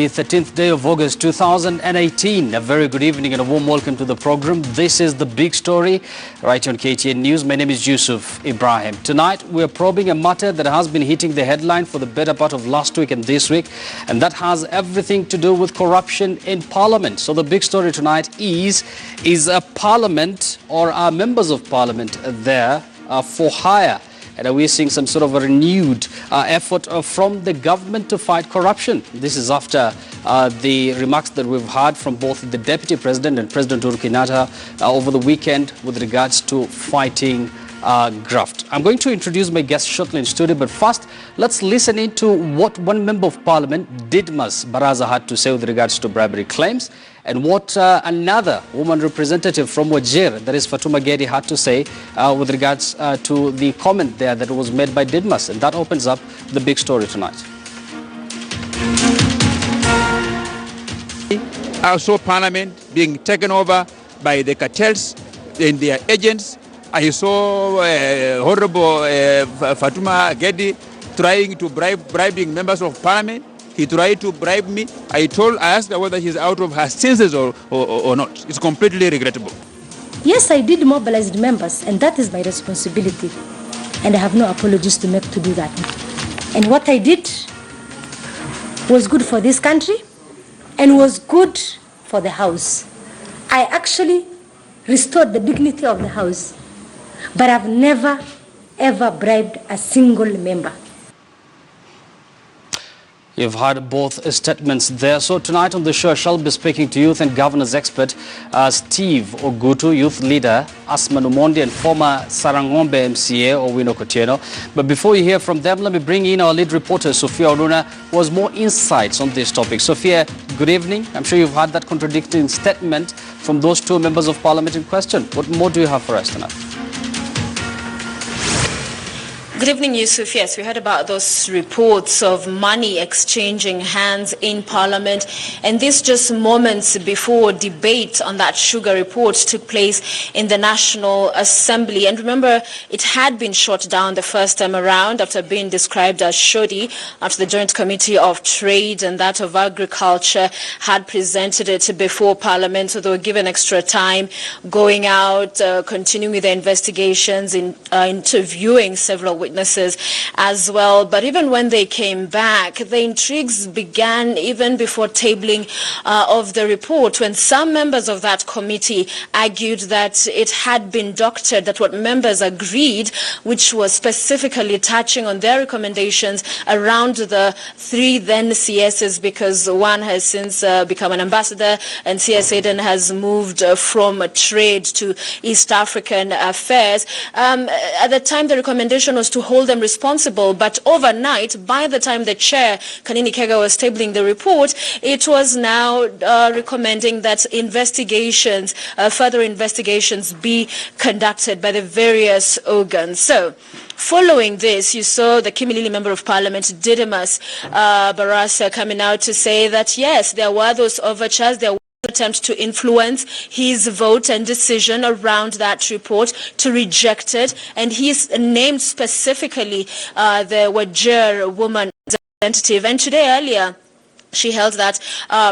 the 13th day of August 2018. A very good evening and a warm welcome to the program. This is The Big Story right on KTN News. My name is Yusuf Ibrahim. Tonight we're probing a matter that has been hitting the headline for the better part of last week and this week, and that has everything to do with corruption in Parliament. So the big story tonight is a Parliament or are members of Parliament there for hire? And are we seeing some sort of a renewed effort from the government to fight corruption? This is after the remarks that we've heard from both the Deputy President and President Uhuru Kenyatta over the weekend with regards to fighting graft. I'm going to introduce my guest shortly in studio, but first, let's listen into what one Member of Parliament, Didmas Baraza, had to say with regards to bribery claims, and what another woman representative from Wajir, that is Fatuma Gedi, had to say with regards to the comment there that was made by Didmas. And that opens up the big story tonight. I saw Parliament being taken over by the cartels and their agents. I saw Honorable Fatuma Gedi trying to bribing members of Parliament. He tried to bribe me. I asked her whether she's out of her senses or not. It's completely regrettable. Yes, I did mobilize the members, and that is my responsibility. And I have no apologies to make to do that. And what I did was good for this country and was good for the House. I actually restored the dignity of the House, but I've never, ever bribed a single member. You've heard both statements there. So tonight on the show, I shall be speaking to youth and governance expert Steve Ogutu, youth leader Asma Numondi, and former Sarangombe MCA Owino Kotieno. But before you hear from them, let me bring in our lead reporter, Sophia Oruna, who has more insights on this topic. Sophia, good evening. I'm sure you've heard that contradicting statement from those two members of Parliament in question. What more do you have for us tonight? Good evening, Yusuf. Yes, we heard about those reports of money exchanging hands in Parliament, and this just moments before debate on that sugar report took place in the National Assembly. And remember, it had been shot down the first time around after being described as shoddy after the Joint Committee of Trade and that of Agriculture had presented it before Parliament. So they were given extra time going out, continuing with the investigations, interviewing several witnesses as well. But even when they came back, the intrigues began even before tabling of the report, when some members of that committee argued that it had been doctored, that what members agreed, which was specifically touching on their recommendations around the three then CSs, because one has since become an ambassador and CS Aden has moved from trade to East African affairs. At the time, the recommendation was to hold them responsible, but overnight, by the time the chair, Kanini Kega, was tabling the report, it was now recommending that investigations, further investigations be conducted by the various organs. So, following this, you saw the Kimilili Member of Parliament, Didmas Barasa, coming out to say that yes, there were those overtures, there attempt to influence his vote and decision around that report, to reject it, and he's named specifically the Wajir woman representative. And today earlier, she held that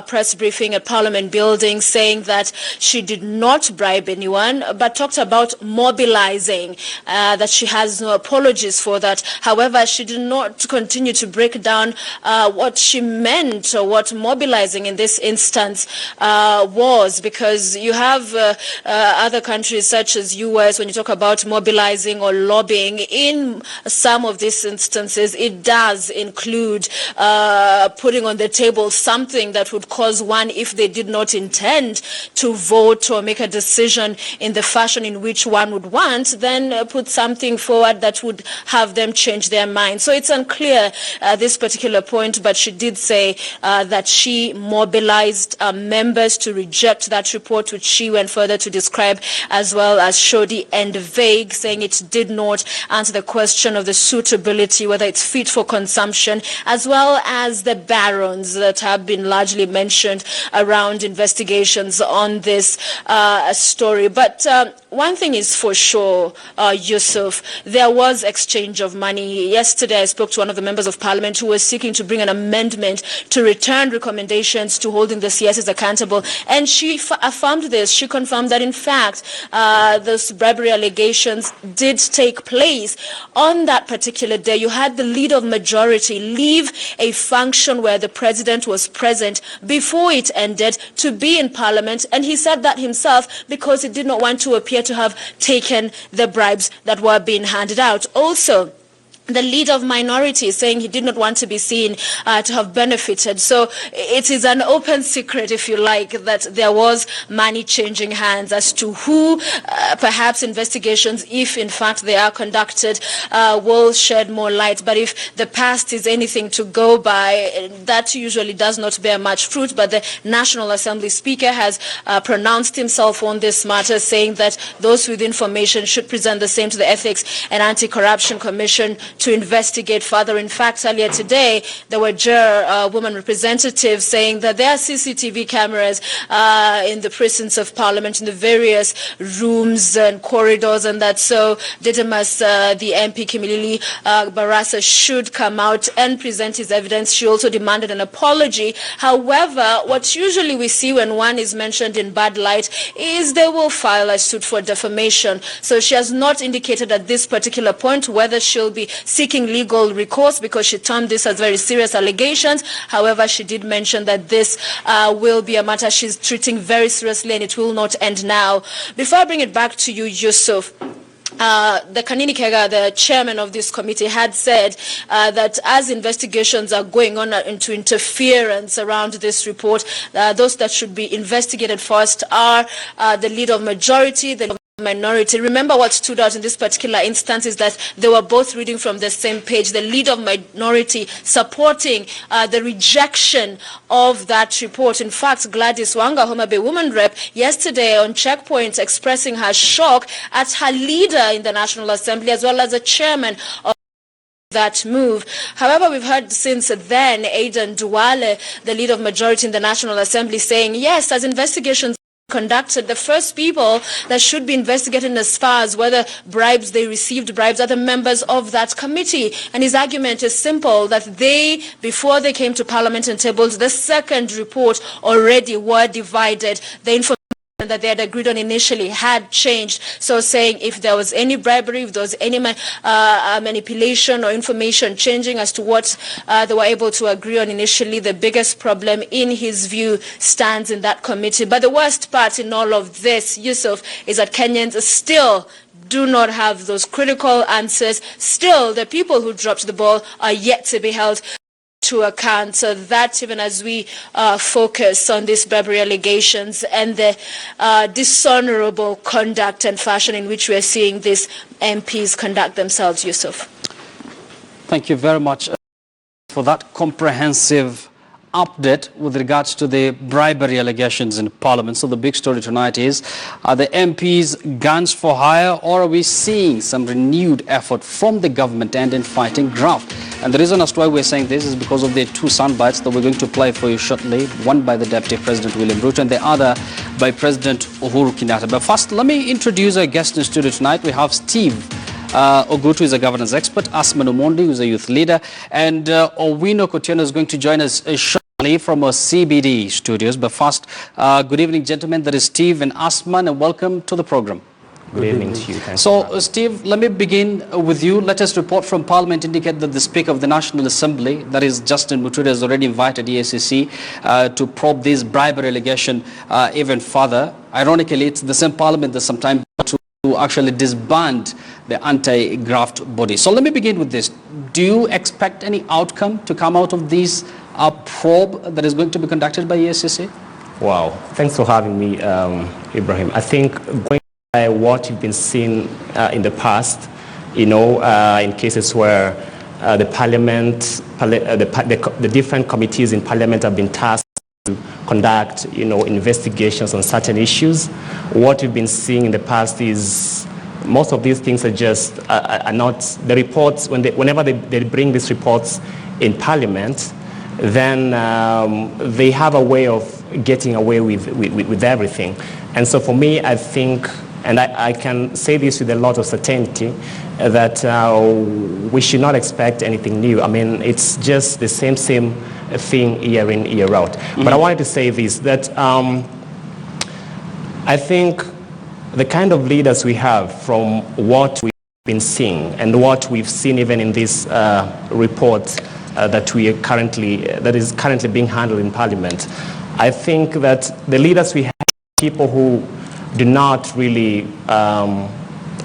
press briefing at Parliament building, saying that she did not bribe anyone, but talked about mobilizing, that she has no apologies for that. However, she did not continue to break down what she meant or what mobilizing in this instance was, because you have other countries such as US, when you talk about mobilizing or lobbying, in some of these instances, it does include putting on the table something that would cause one, if they did not intend to vote or make a decision in the fashion in which one would want, then put something forward that would have them change their mind. So it's unclear this particular point, but she did say that she mobilized members to reject that report, which she went further to describe as well as shoddy and vague, saying it did not answer the question of the suitability, whether it's fit for consumption, as well as the barons. that have been largely mentioned around investigations on this story. But one thing is for sure, Yusuf, there was exchange of money. Yesterday I spoke to one of the members of parliament who was seeking to bring an amendment to return recommendations to holding the CSs accountable. And she affirmed this. She confirmed that in fact those bribery allegations did take place. On that particular day, you had the leader of majority leave a function where the president was present before it ended to be in parliament, and he said that himself because he did not want to appear to have taken the bribes that were being handed out. Also, the leader of minority saying he did not want to be seen to have benefited. So it is an open secret, if you like, that there was money changing hands. As to who, perhaps investigations, if in fact they are conducted, will shed more light. But if the past is anything to go by, that usually does not bear much fruit. But the National Assembly Speaker has pronounced himself on this matter, saying that those with information should present the same to the Ethics and Anti-Corruption Commission to investigate further. In fact, earlier today, there were women representatives saying that there are CCTV cameras in the precincts of Parliament, in the various rooms and corridors, and that so Didymus, the MP Kimilili Barasa, should come out and present his evidence. She also demanded an apology. However, what usually we see when one is mentioned in bad light is they will file a suit for defamation. So she has not indicated at this particular point whether she'll be seeking legal recourse, because she termed this as very serious allegations. However, she did mention that this will be a matter she's treating very seriously, and it will not end now. Before I bring it back to you, Yusuf, the Kanini Kega, the chairman of this committee, had said that as investigations are going on into interference around this report, those that should be investigated first are the leader of majority, the minority. Remember, what stood out in this particular instance is that they were both reading from the same page. The leader of minority supporting the rejection of that report. In fact, Gladys Wanga, Homa Bay woman rep, yesterday on Checkpoint expressing her shock at her leader in the National Assembly as well as the chairman of that move. However, we've heard since then Aidan Duale, the leader of majority in the National Assembly, saying yes, as investigations conducted, the first people that should be investigated as far as whether they received bribes are the members of that committee. And his argument is simple, that they, before they came to Parliament and tabled the second report, already were divided. The information that they had agreed on initially had changed. So saying if there was any bribery, if there was any manipulation or information changing as to what they were able to agree on initially, the biggest problem in his view stands in that committee. But the worst part in all of this, Yusuf, is that Kenyans still do not have those critical answers. Still, the people who dropped the ball are yet to be held to account. So that even as we focus on these bribery allegations and the dishonorable conduct and fashion in which we are seeing these MPs conduct themselves, Yusuf. Thank you very much for that comprehensive update with regards to the bribery allegations in Parliament. So the big story tonight is, are the MPs guns for hire, or are we seeing some renewed effort from the government and in fighting graft? And the reason as to why we're saying this is because of the two soundbites that we're going to play for you shortly, one by the Deputy President William Ruto and the other by President Uhuru Kenyatta. But first, let me introduce our guest in studio tonight. We have Steve Ogutu is a governance expert, Asman Omondi, who's a youth leader, and Owino Kotieno is going to join us shortly from our CBD studios. But first, good evening, gentlemen. That is Steve and Asman, and welcome to the program. Good evening to you. Thanks. So, Steve, let me begin with you. Latest report from Parliament indicate that the Speaker of the National Assembly, that is Justin Muturi, has already invited EACC to probe this bribery allegation even further. Ironically, it's the same Parliament that sometimes to actually disband the anti-graft body. So let me begin with this. Do you expect any outcome to come out of this probe that is going to be conducted by EACC? Wow. Thanks for having me, Ibrahim. I think going by what you've been seeing in the past, you know, in cases where the Parliament, the different committees in Parliament have been tasked to conduct, you know, investigations on certain issues. What we've been seeing in the past is most of these things are just are not the reports. Whenever they bring these reports in Parliament, then they have a way of getting away with everything. And so for me, I think, and I can say this with a lot of certainty, that we should not expect anything new. I mean, it's just the same thing year in, year out. Mm-hmm. But I wanted to say this, that I think the kind of leaders we have, from what we've been seeing and what we've seen even in this report that is currently being handled in Parliament, I think that the leaders we have are people who do not really,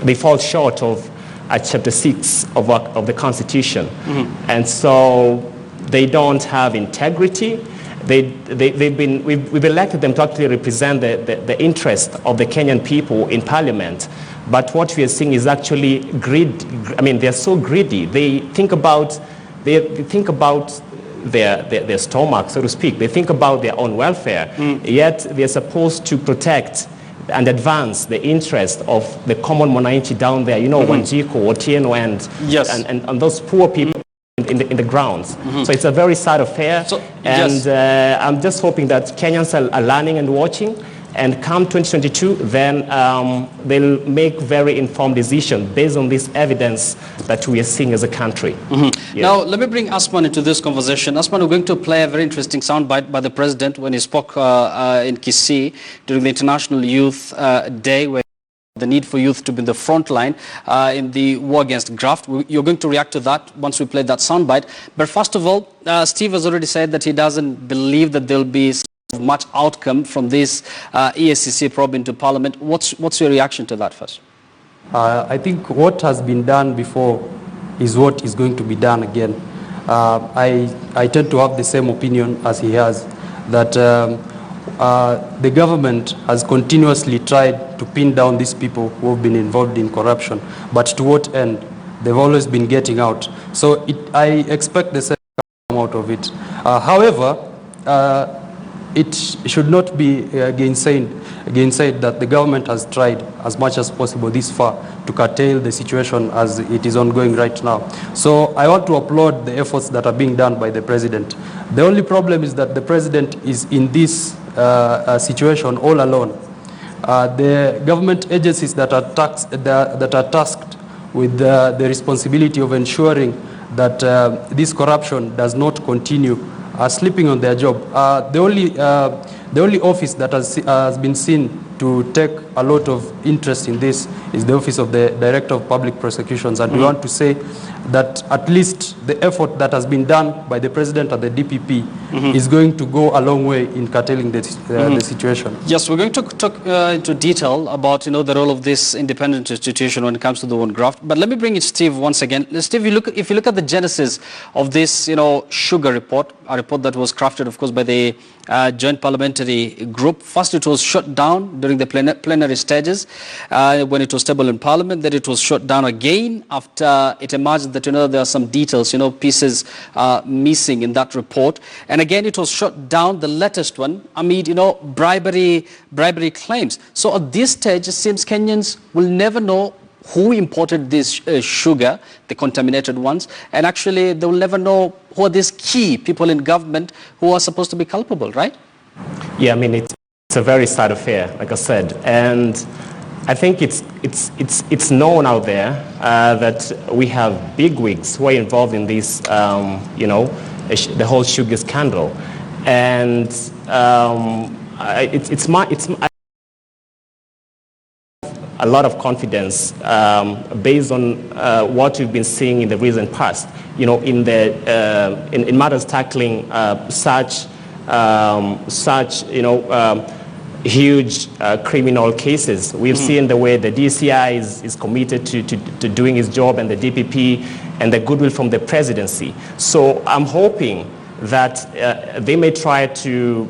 they fall short of Chapter 6 of the Constitution. Mm-hmm. And so they don't have integrity. We've elected them to actually represent the interest of the Kenyan people in Parliament. But what we are seeing is actually greed. I mean, they're so greedy. They think about their stomach, so to speak. They think about their own welfare. Yet they're supposed to protect and advance the interest of the common mwananchi down there, Wanjiku, Otieno, and those poor people in the grounds. So it's a very sad affair. I'm just hoping that Kenyans are learning and watching, and come 2022, then they'll make very informed decisions based on this evidence that we are seeing as a country. Yes. Now, let me bring Asman into this conversation. Asman, we're going to play a very interesting soundbite by the President when he spoke in Kisii during the International Youth Day, where the need for youth to be in the front line in the war against graft. You're going to react to that once we play that soundbite. But first of all, Steve has already said that he doesn't believe that there'll be much outcome from this EACC probe into Parliament. What's your reaction to that first? I think what has been done before is what is going to be done again. I tend to have the same opinion as he has, that the government has continuously tried to pin down these people who have been involved in corruption, but to what end? They've always been getting out. So I expect the same to come out of it. However, it should not be gainsaid that the government has tried as much as possible this far to curtail the situation as it is ongoing right now. So I want to applaud the efforts that are being done by the President. The only problem is that the President is in this situation all alone. The government agencies that are tasked with the responsibility of ensuring that this corruption does not continue are sleeping on their job. The only office that has been seen to take a lot of interest in this is the Office of the Director of Public Prosecutions, and we want to say that at least the effort that has been done by the President and the DPP is going to go a long way in curtailing the situation. Yes, we're going to talk into detail about the role of this independent institution when it comes to the one graft. But let me bring in Steve once again. Steve, if you look at the genesis of this sugar report, a report that was crafted, of course, by the Joint Parliamentary Group. First, it was shut down during the plenary stages when it was tabled in Parliament. Then it was shut down again after it emerged that there are some details, pieces missing in that report. And again, it was shut down, the latest one, amid bribery claims. So at this stage, it seems Kenyans will never know who imported this sugar, the contaminated ones, and actually they will never know who are these key people in government who are supposed to be culpable, right? Yeah, I mean, it's a very sad affair, like I said, and I think it's known out there that we have bigwigs who are involved in this, the whole sugar scandal, and it's a lot of confidence based on what we've been seeing in the recent past. In matters tackling such huge criminal cases. We've seen the way the DCI is committed to doing its job, and the DPP, and the goodwill from the presidency. So I'm hoping that they may try to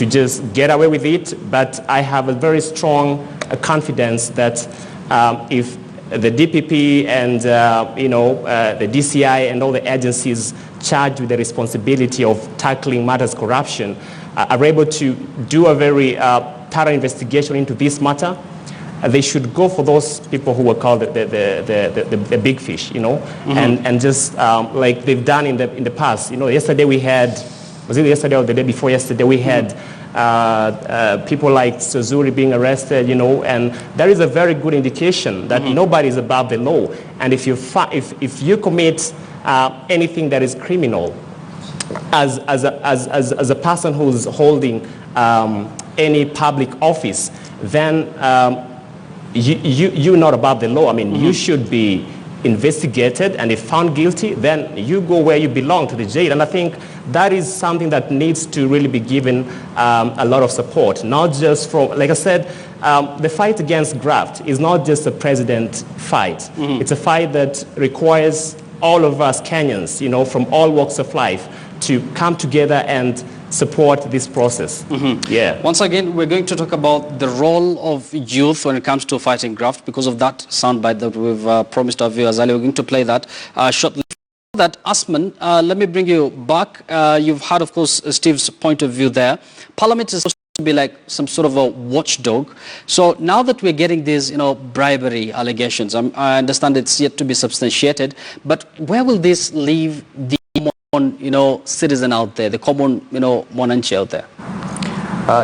just get away with it, but I have a very strong confidence that if the DPP and the DCI and all the agencies charged with the responsibility of tackling matters corruption are able to do a very thorough investigation into this matter they should go for those people who were called the big fish, you know, and just like they've done in the past. You know, yesterday we had, was it yesterday or the day before yesterday, we had people like Suzuri being arrested, you know, and there is a very good indication that nobody is above the law. And if you commit anything that is criminal, as a person who's holding any public office, then you're not above the law. I mean, you should be investigated, and if found guilty, then you go where you belong, to the jail. And I think that is something that needs to really be given a lot of support, not just from, like I said, the fight against graft is not just a president fight. It's a fight that requires all of us Kenyans, you know, from all walks of life, to come together and support this process. Yeah. Once again, we're going to talk about the role of youth when it comes to fighting graft. Because of that soundbite that we've promised our viewers earlier, we're going to play that shortly. That, Asman, let me bring you back. You've heard, of course, Steve's point of view there. Parliament is supposed to be like some sort of a watchdog. So now that we're getting these, you know, bribery allegations, I understand it's yet to be substantiated, but where will this leave the common, you know, citizen out there, the common, you know, mwananchi out there?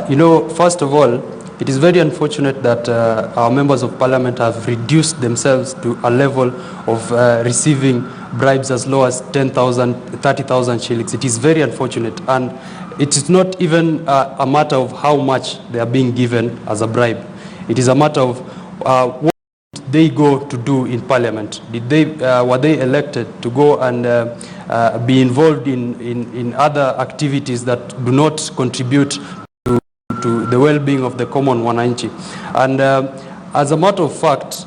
You know, first of all, it is very unfortunate that our members of parliament have reduced themselves to a level of receiving bribes as low as 10,000, 30,000 shillings. It is very unfortunate, and it is not even a matter of how much they are being given as a bribe. It is a matter of what they go to do in parliament. Were they elected to go and be involved in other activities that do not contribute to the well-being of the common wananchi? And as a matter of fact,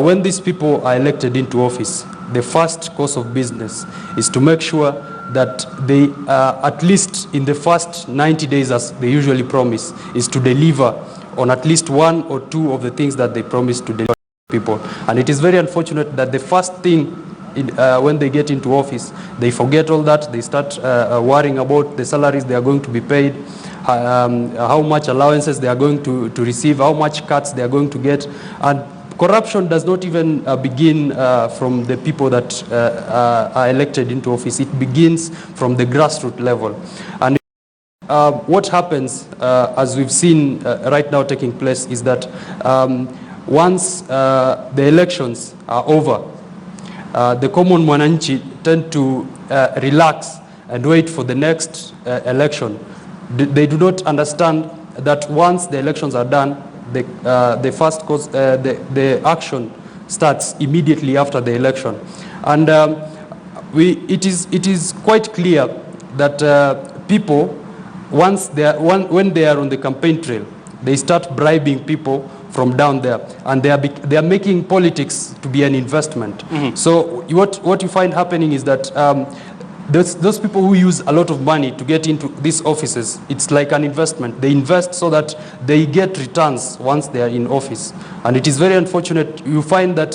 when these people are elected into office, the first course of business is to make sure that they, at least in the first 90 days, as they usually promise, is to deliver on at least one or two of the things that they promise to deliver to people. And it is very unfortunate that the first thing when they get into office, they forget all that. They start worrying about the salaries they are going to be paid, how much allowances they are going to receive, how much cuts they are going to get. And corruption does not even begin from the people that are elected into office. It begins from the grassroots level. And what happens, as we've seen right now taking place, is that once the elections are over, the common mwananchi tend to relax and wait for the next election. They do not understand that once the elections are done, the first cause, the action starts immediately after the election. And it is quite clear that people, when they are on the campaign trail, they start bribing people from down there, and they are making politics to be an investment. So what you find happening is that those people who use a lot of money to get into these offices, it's like an investment. They invest so that they get returns once they are in office. And it is very unfortunate. You find that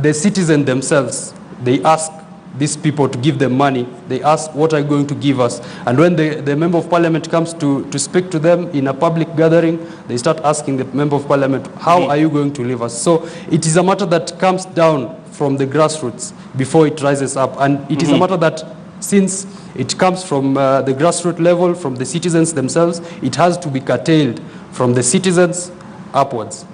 the citizens themselves, they ask these people to give them money. They ask, what are you going to give us? And when the member of parliament comes to speak to them in a public gathering, they start asking the member of parliament, how are you going to leave us? So it is a matter that comes down from the grassroots before it rises up. And it is a matter that, since it comes from the grassroots level, from the citizens themselves, it has to be curtailed from the citizens upwards.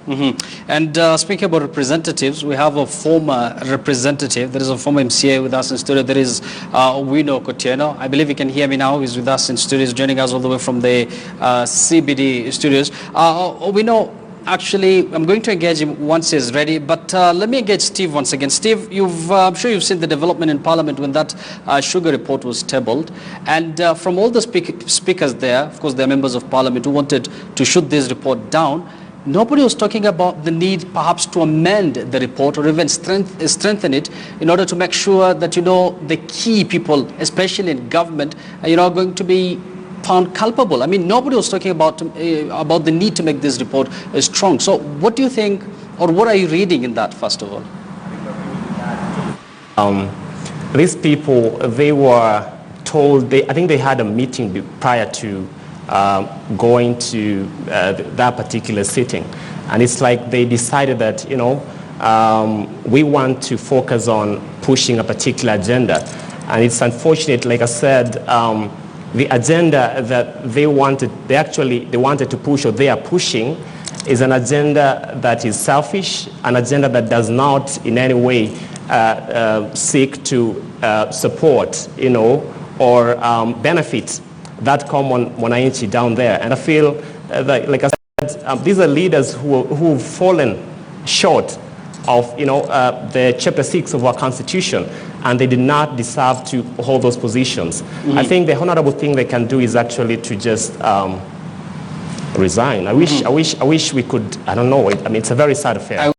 And speaking about representatives, we have a former representative. There is a former MCA with us in studio. There is Wino Kotieno. I believe you can hear me now. He's with us in studios, joining us all the way from the CBD studios. Wino, actually, I'm going to engage him once he's ready, but let me engage Steve once again. Steve, I'm sure you've seen the development in Parliament when that sugar report was tabled. And from all the speakers there, of course, there are members of Parliament who wanted to shoot this report down. Nobody was talking about the need perhaps to amend the report or even strengthen it in order to make sure that, you know, the key people, especially in government, are going to be found culpable. I mean, nobody was talking about the need to make this report strong. So what do you think, or what are you reading in that, first of all? These people, they were told, I think they had a meeting prior to going to that particular sitting. And it's like they decided that, we want to focus on pushing a particular agenda. And it's unfortunate, like I said, the agenda that they wanted to push, or they are pushing, is an agenda that is selfish, an agenda that does not in any way seek to support, or benefit that common mwananchi down there. And I feel that, like I said, these are leaders who've fallen short of, the Chapter 6 of our Constitution, and they did not deserve to hold those positions. I think the honorable thing they can do is actually to just resign. I wish we could. I don't know. It's a very sad affair.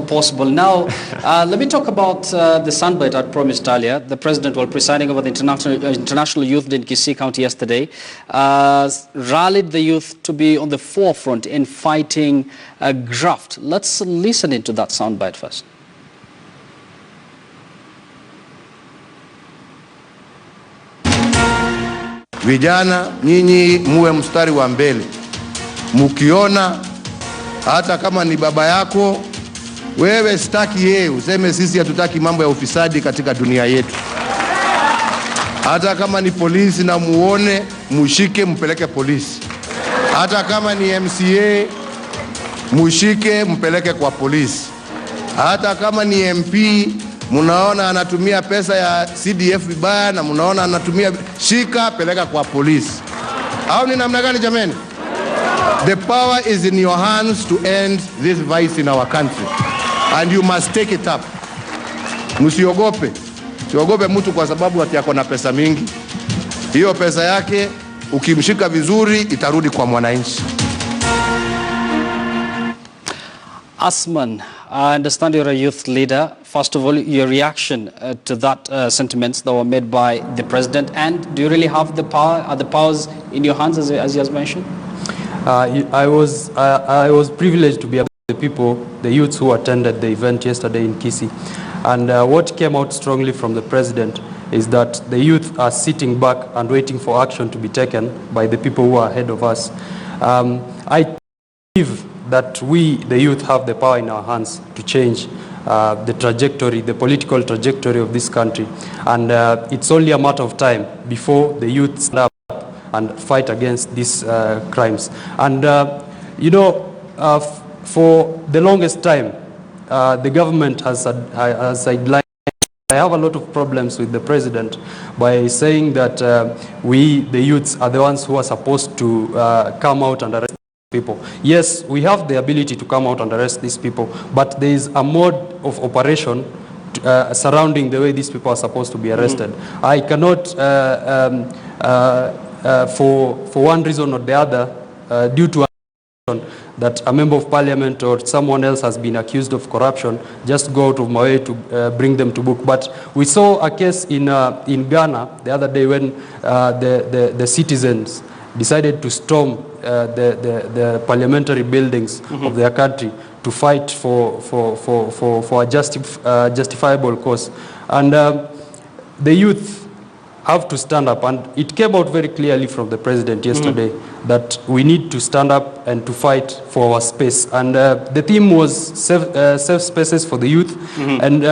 Possible. Now, let me talk about the soundbite I promised earlier. The president, while presiding over the International Youth Day in Kisii County yesterday, rallied the youth to be on the forefront in fighting graft. Let's listen into that soundbite first. Vijana, nyinyi muwe mstari wa mbele. Mukiona hata kama ni baba yako, wewe sitaki yeye, useme sisi hatutaki mambo ya ufisadi katika dunia yetu. Hata kama ni polisi na muone, mushike mpeleke polisi. Hata kama ni MCA, mushike mpeleke kwa polisi. Hata kama ni MP, munaona anatumia pesa ya CDF vibaya na munaona anatumia, shika peleka kwa polisi. Au ni namna gani jameni? The power is in your hands to end this vice in our country, and you must take it up. Msiogope. Siogope mtu kwa sababu ati yako na pesa mingi. Hiyo pesa yake ukimshika vizuri itarudi kwa mwananchi. Asman, I understand you're a youth leader. First of all, your reaction to that sentiments that were made by the president, and do you really have the power? Are the powers in your hands, as you has mentioned? I was privileged to be among the people, the youths who attended the event yesterday in Kisii, and what came out strongly from the president is that the youth are sitting back and waiting for action to be taken by the people who are ahead of us. I believe that we, the youth, have the power in our hands to change the trajectory, the political trajectory of this country. And it's only a matter of time before the youth stand up and fight against these crimes. And, for the longest time, the government has sidelined. I have a lot of problems with the president by saying that we, the youths, are the ones who are supposed to come out and arrest people. Yes, we have the ability to come out and arrest these people, but there is a mode of operation surrounding the way these people are supposed to be arrested. I cannot, for one reason or the other, due to that a member of parliament or someone else has been accused of corruption, just go out of my way to bring them to book. But we saw a case in Ghana the other day when the citizens decided to storm the parliamentary buildings of their country to fight for a justifiable cause. And the youth have to stand up, and it came out very clearly from the president yesterday that we need to stand up and to fight for our space. And the theme was safe spaces for the youth. And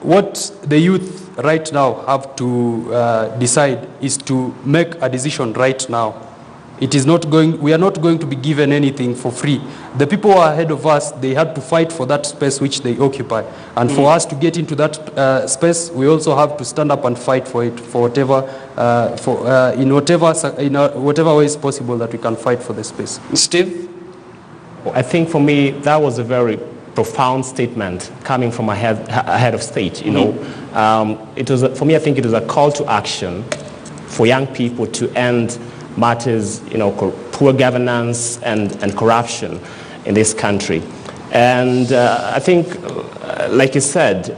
what the youth right now have to decide is to make a decision right now. It is not going, we are not going to be given anything for free. The people who are ahead of us, they had to fight for that space which they occupy. And for us to get into that space, we also have to stand up and fight for it, for whatever, in whatever way is possible that we can fight for the space. Steve? I think for me, that was a very profound statement coming from a head of state, It was, for me, I think it was a call to action for young people to end matters, poor governance and corruption in this country. And I think, like you said,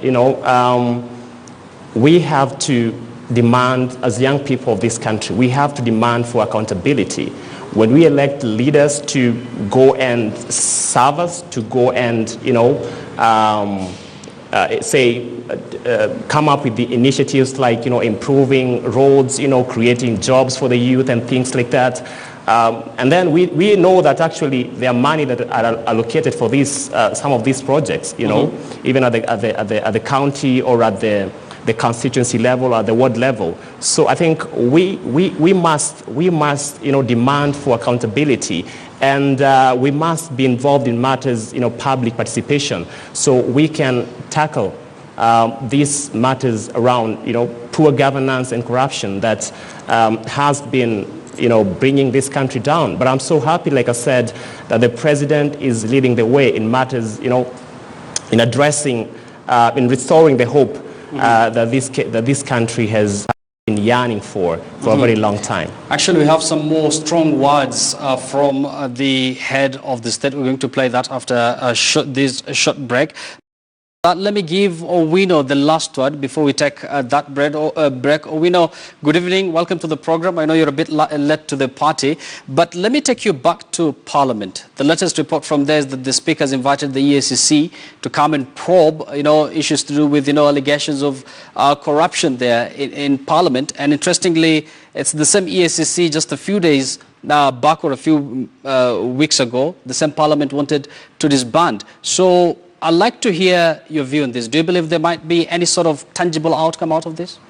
we have to demand, as young people of this country, we have to demand for accountability. When we elect leaders to go and serve us, to go and, come up with the initiatives like, improving roads, creating jobs for the youth and things like that. And then we know that actually there are money that are allocated for these, some of these projects, even at the county or at the constituency level or the ward level. So I think we must demand for accountability, and we must be involved in matters, public participation, so we can tackle these matters around, poor governance and corruption that has been, bringing this country down. But I'm so happy, like I said, that the president is leading the way in matters, in addressing, in restoring the hope that this country has been yearning for a very long time. Actually, we have some more strong words from the head of the state. We're going to play that after this short break. Let me give Owino the last word before we take that break. Owino, good evening. Welcome to the program. I know you're a bit late to the party, but let me take you back to Parliament. The latest report from there is that the Speaker has invited the EACC to come and probe, issues to do with, allegations of corruption there in Parliament. And interestingly, it's the same EACC just a few days back or a few weeks ago, the same Parliament wanted to disband. So I'd like to hear your view on this. Do you believe there might be any sort of tangible outcome out of this?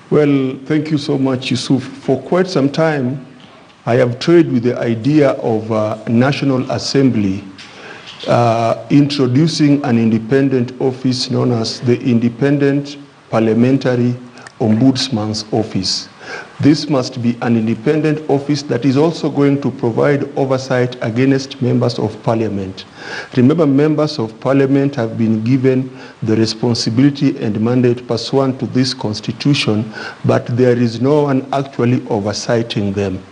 Well, thank you so much, Yusuf. For quite some time, I have toyed with the idea of a National Assembly introducing an independent office known as the Independent Parliamentary Ombudsman's Office. This must be an independent office that is also going to provide oversight against members of parliament. Remember, members of parliament have been given the responsibility and mandate pursuant to this constitution, but there is no one actually oversighting them.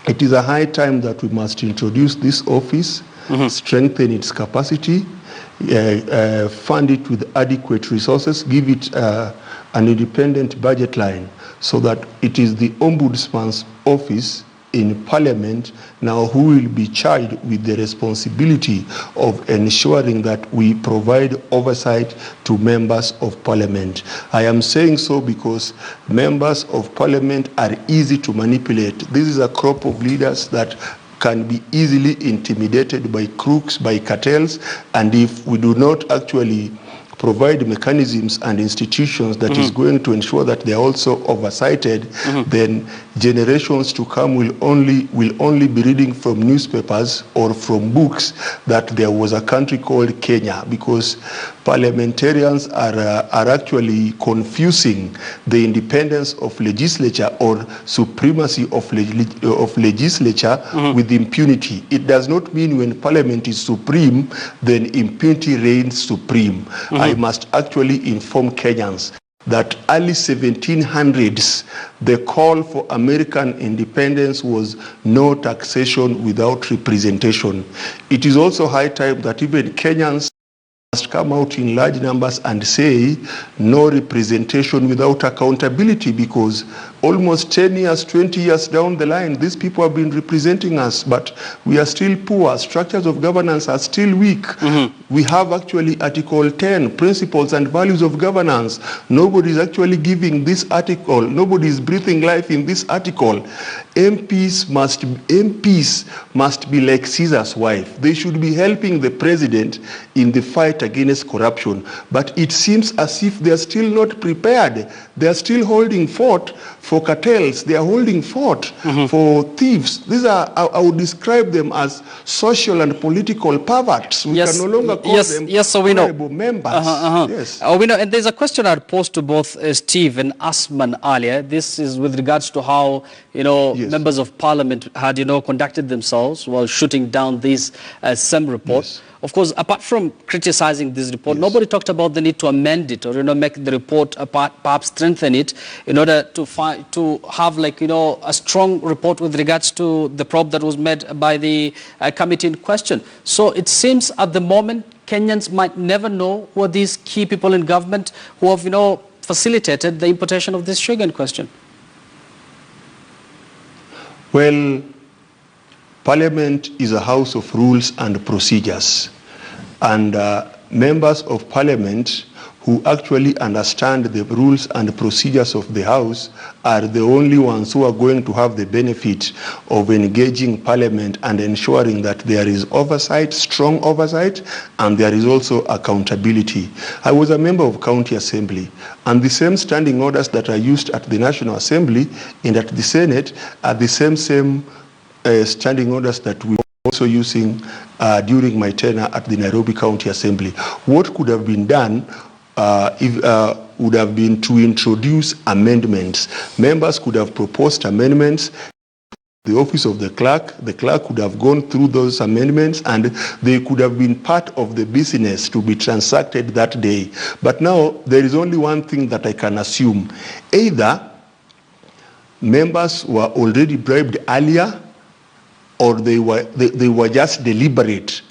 It is a high time that we must introduce this office, strengthen its capacity, fund it with adequate resources, give it an independent budget line, so that it is the Ombudsman's office in Parliament now who will be charged with the responsibility of ensuring that we provide oversight to members of Parliament. I am saying so because members of Parliament are easy to manipulate. This is a crop of leaders that can be easily intimidated by crooks, by cartels, and if we do not actually provide mechanisms and institutions that is going to ensure that they are also oversighted, then generations to come will only be reading from newspapers or from books that there was a country called Kenya, because parliamentarians are actually confusing the independence of legislature or supremacy of legislature with impunity. It does not mean when parliament is supreme, then impunity reigns supreme. I must actually inform Kenyans that early 1700s, the call for American independence was no taxation without representation. It is also high time that even Kenyans must come out in large numbers and say no representation without accountability, because almost 10 years, 20 years down the line, these people have been representing us, but we are still poor. Structures of governance are still weak. We have actually Article 10, principles and values of governance. Nobody is actually giving this article. Nobody is breathing life in this article. MPs must be like Caesar's wife. They should be helping the president in the fight against corruption. But it seems as if they are still not prepared. They are still holding fort for cartels. They are holding fort for thieves. These are, I would describe them as social and political perverts. We can no longer call them honorable members. Yes. We know, and there's a question I'd posed to both Steve and Asman earlier. This is with regards to how, members of parliament had, conducted themselves while shooting down this same report. Yes. Of course, apart from criticizing this report, nobody talked about the need to amend it or, make the report, perhaps strengthen it in order to have, a strong report with regards to the probe that was made by the committee in question. So it seems at the moment, Kenyans might never know who are these key people in government who have, facilitated the importation of this sugar in question. Well, Parliament is a house of rules and procedures. And members of parliament who actually understand the rules and procedures of the House are the only ones who are going to have the benefit of engaging Parliament and ensuring that there is oversight, strong oversight, and there is also accountability. I was a member of County Assembly, and the same standing orders that are used at the National Assembly and at the Senate are the same standing orders that we were also using during my tenure at the Nairobi County Assembly. What could have been done would have been to introduce amendments. Members could have proposed amendments. The office of the clerk could have gone through those amendments, and they could have been part of the business to be transacted that day. But now there is only one thing that I can assume. Either members were already bribed earlier, or they were just deliberate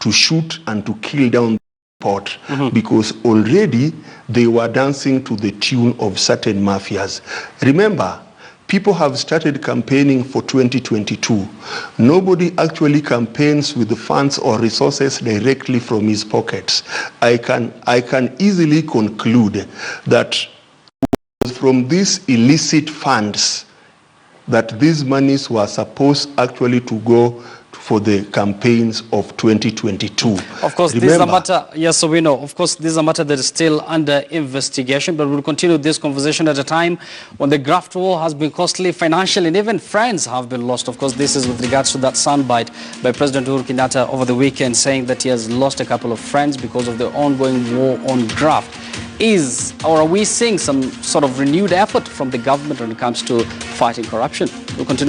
to shoot and to kill down pot, because already they were dancing to the tune of certain mafias. Remember, people have started campaigning for 2022. Nobody actually campaigns with the funds or resources directly from his pockets. I can easily conclude that from these illicit funds that these monies were supposed actually to go for the campaigns of 2022. Of course, this is a matter, yes, so we know. Of course, this is a matter that is still under investigation, but we'll continue this conversation at a time when the graft war has been costly financially, and even friends have been lost. Of course, this is with regards to that soundbite by President Uhuru Kenyatta over the weekend, saying that he has lost a couple of friends because of the ongoing war on graft. Are we seeing some sort of renewed effort from the government when it comes to fighting corruption? We'll continue.